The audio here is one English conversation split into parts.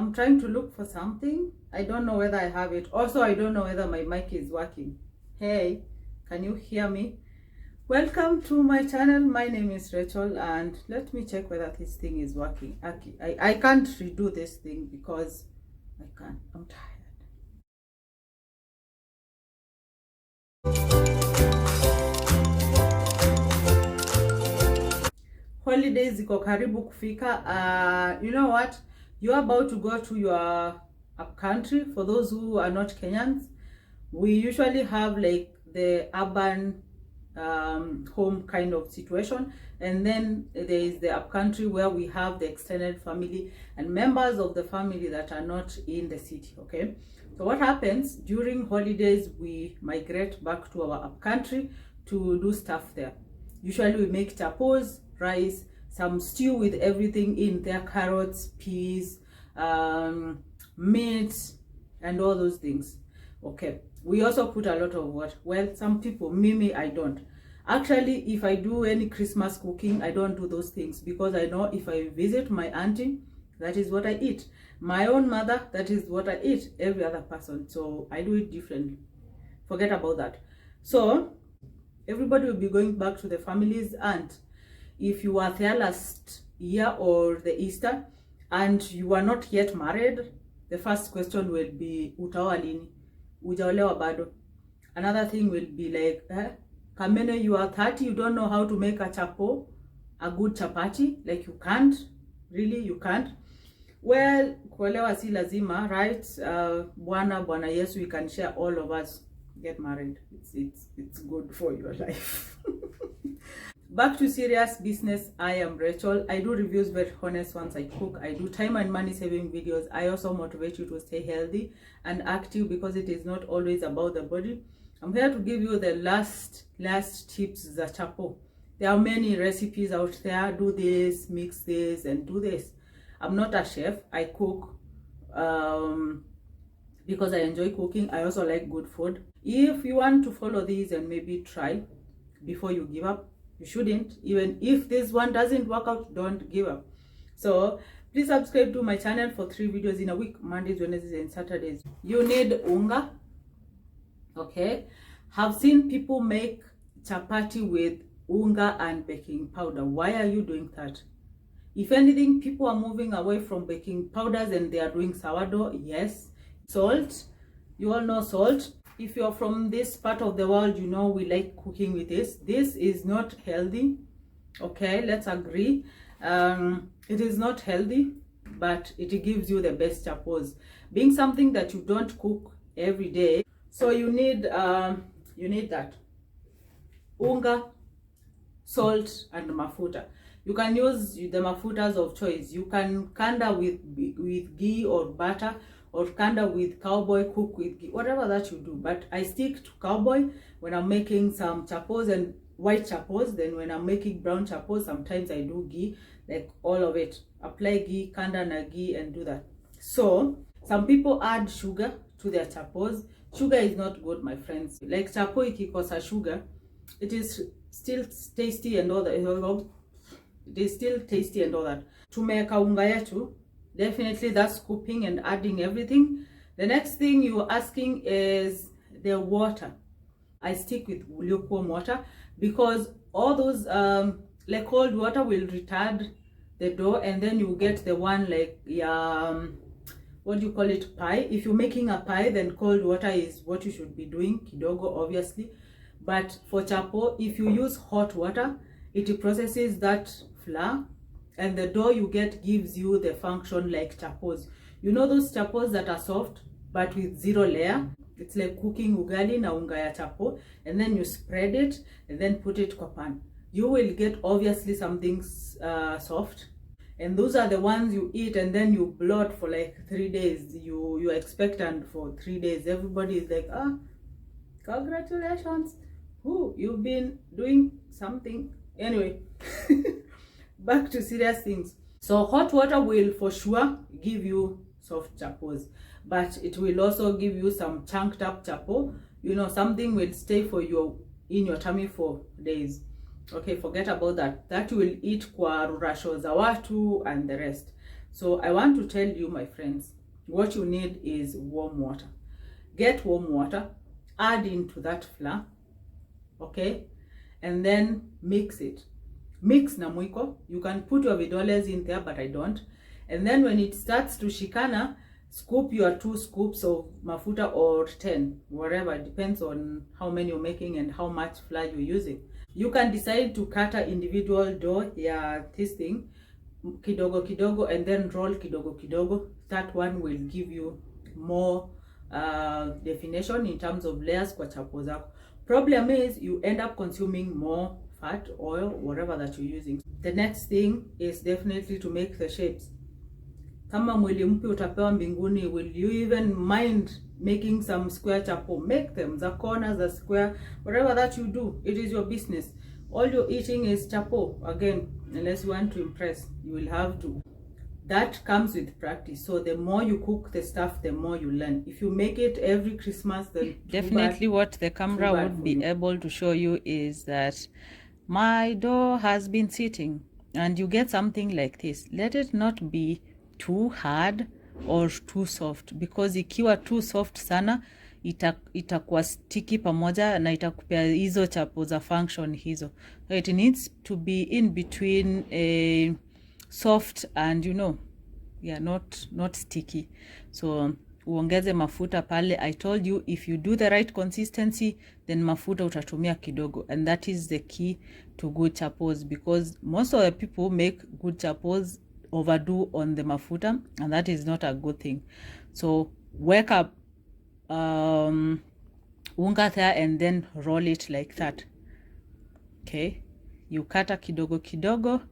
I'm trying to look for something. I don't know whether I have it. Also, I don't know whether my mic is working. Hey, can you hear me? Welcome to my channel. My name is Rachel, and let me check whether this thing is working. I can't redo this thing because I can't. I'm tired. Holidays ziko karibu kufika. You know what? You're about to go to your up country. For those who are not Kenyans, we usually have like the urban home kind of situation, and then there is the up country where we have the extended family and members of the family that are not in the city. Okay, so what happens during holidays? We migrate back to our up country to do stuff there. Usually we make chapos, rice, some stew with everything in there, carrots, peas, meat, and all those things. Okay, we also put a lot of what? Well, some people, me, I don't. Actually, if I do any Christmas cooking, I don't do those things because I know if I visit my auntie, that is what I eat. My own mother, that is what I eat. Every other person. So I do it differently. Forget about that. So everybody will be going back to the family's aunt. If you are there last year or the Easter and you are not yet married, the first question will be utaoa lini? Ujaolewa bado? Another thing will be like, Kamene, you are 30, you don't know how to make a chapo, a good chapati, like you can't, really, you can't. Well, kuelewa si lazima, right? Bwana Yesu, we can share, all of us get married. It's good for your life. Back to serious business. I am Rachel. I do reviews, very honest ones. I cook. I do time and money saving videos. I also motivate you to stay healthy and active because it is not always about the body. I'm here to give you the last tips, the chapo. There are many recipes out there. Do this, mix this, and do this. I'm not a chef. I cook because I enjoy cooking. I also like good food. If you want to follow these and maybe try before you give up, you shouldn't. Even if this one doesn't work out, don't give up. So please subscribe to my channel for 3 videos in a week, Mondays, Wednesdays, and Saturdays. You need unga. Okay, have seen people make chapati with unga and baking powder. Why are you doing that? If anything, people are moving away from baking powders and they are doing sourdough. Yes. Salt, you all know salt. If you're from this part of the world, you know we like cooking with this. This is not healthy. Okay, let's agree. It is not healthy, but it gives you the best chapos. Being something that you don't cook every day, so you need that unga, salt, and mafuta. You can use the mafutas of choice. You can kanda with ghee or butter, or kanda with cowboy, cook with ghee, whatever that you do. But I stick to cowboy when I'm making some chapos and white chapos. Then when I'm making brown chapos, sometimes I do ghee, like all of it. Apply ghee, kanda na ghee, and do that. So some people add sugar to their chapos. Sugar is not good, my friends. Like chapo ikikosa sugar, it is still tasty and all that. It is still tasty and all that. Tumeka unga yetu. Definitely that's scooping and adding everything. The next thing you're asking is the water. I stick with lukewarm water because all those like cold water will retard the dough, and then you get the one like what do you call it, pie. If you're making a pie, then cold water is what you should be doing, kidogo obviously. But for chapo, if you use hot water, it processes that flour, and the dough you get gives you the function like chapos. You know those chapos that are soft but with 0 layer? It's like cooking ugali na unga ya chapo, and then you spread it and then put it kwa pan. You will get obviously something soft, and those are the ones you eat and then you bloat for like 3 days. You expectant for 3 days. Everybody is like, congratulations, you've been doing something. Anyway, back to serious things. So hot water will for sure give you soft chapos, but it will also give you some chunked up chapo. You know, something will stay for you in your tummy for days. Okay, forget about that. That will eat kwa rurasho za watu and the rest. So I want to tell you, my friends, what you need is warm water. Get warm water, add into that flour, okay, and then mix it. Mix na mwiko. You can put your vidoles in there, but I don't. And then when it starts to shikana, scoop your 2 scoops of mafuta or 10, whatever. It depends on how many you're making and how much flour you're using. You can decide to cut an individual dough, yeah, this thing, kidogo kidogo, and then roll kidogo kidogo. That one will give you more definition in terms of layers kwa chapo zako. Problem is you end up consuming more fat, oil, whatever that you're using. The next thing is definitely to make the shapes. Kama mwili mpya utapewa mbinguni, will you even mind making some square chapo? Make them, the corners, the square, whatever that you do, it is your business. All you're eating is chapo. Again, unless you want to impress, you will have to. That comes with practice. So the more you cook the stuff, the more you learn. If you make it every Christmas, then definitely what the camera would be able to show you is that my dough has been sitting, and you get something like this. Let it not be too hard or too soft, because ikiwa too soft sana itakuwa sticky pamoja na itakupea hizo chapo za function hizo. So it needs to be in between a soft and, you know, yeah, not sticky. So uongeze mafuta pale. I told you, if you do the right consistency, then mafuta utatumia kidogo, and that is the key to good chapos, because most of the people make good chapos overdo on the mafuta, and that is not a good thing. So wake up unga there and then roll it like that. Okay, you kata kidogo kidogo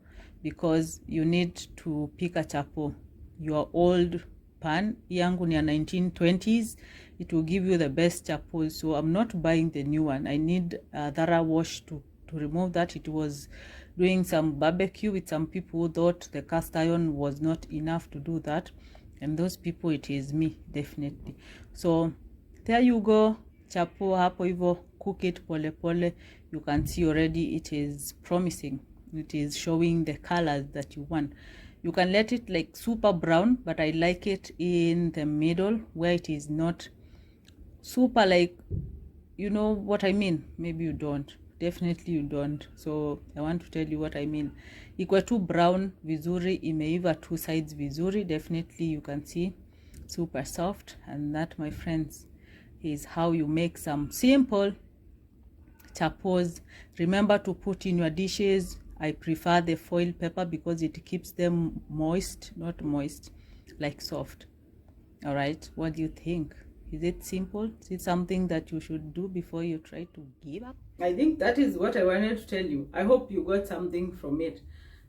because you need to pick a chapo. Your old pan, yangu ni 1920s, it will give you the best chapos. So I'm not buying the new one. I need a thorough wash to remove that. It was doing some barbecue with some people who thought the cast iron was not enough to do that, and those people, it is me, definitely. So there you go, chapo hapo hivyo. Cook it pole pole. You can see already it is promising. It is showing the colors that you want. You can let it like super brown, but I like it in the middle where it is not super, like, you know what I mean. Maybe you don't. Definitely you don't. So I want to tell you what I mean. Ikwe tu brown vizuri, imeiva two sides vizuri. Definitely you can see super soft. And that, my friends, is how you make some simple chapos. Remember to put in your dishes. I prefer the foil paper because it keeps them moist, not moist, like soft. All right, what do you think? Is it simple? Is it something that you should do before you try to give up? I think that is what I wanted to tell you. I hope you got something from it.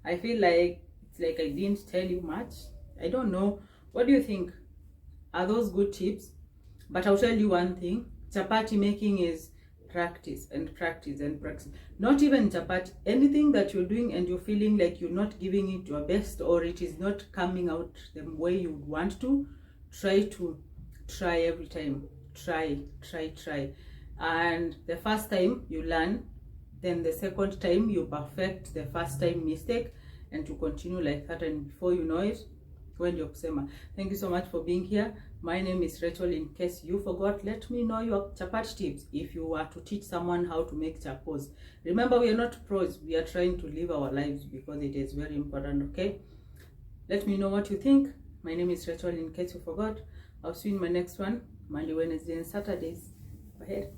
I feel like it's like I didn't tell you much. I don't know. What do you think? Are those good tips? But I'll tell you one thing. Chapati making is practice and practice and practice. Not even chapati. Anything that you're doing and you're feeling like you're not giving it your best, or it is not coming out the way you want to, try every time. Try. And the first time you learn, then the second time you perfect the first time mistake, and to continue like that, and before you know it, when you're kusema. Thank you so much for being here. My name is Rachael. In case you forgot, let me know your chapati tips if you were to teach someone how to make chapos. Remember, we are not pros. We are trying to live our lives because it is very important, okay? Let me know what you think. My name is Rachael. In case you forgot, I'll see you in my next one, Monday, Wednesday, and Saturdays. Go ahead.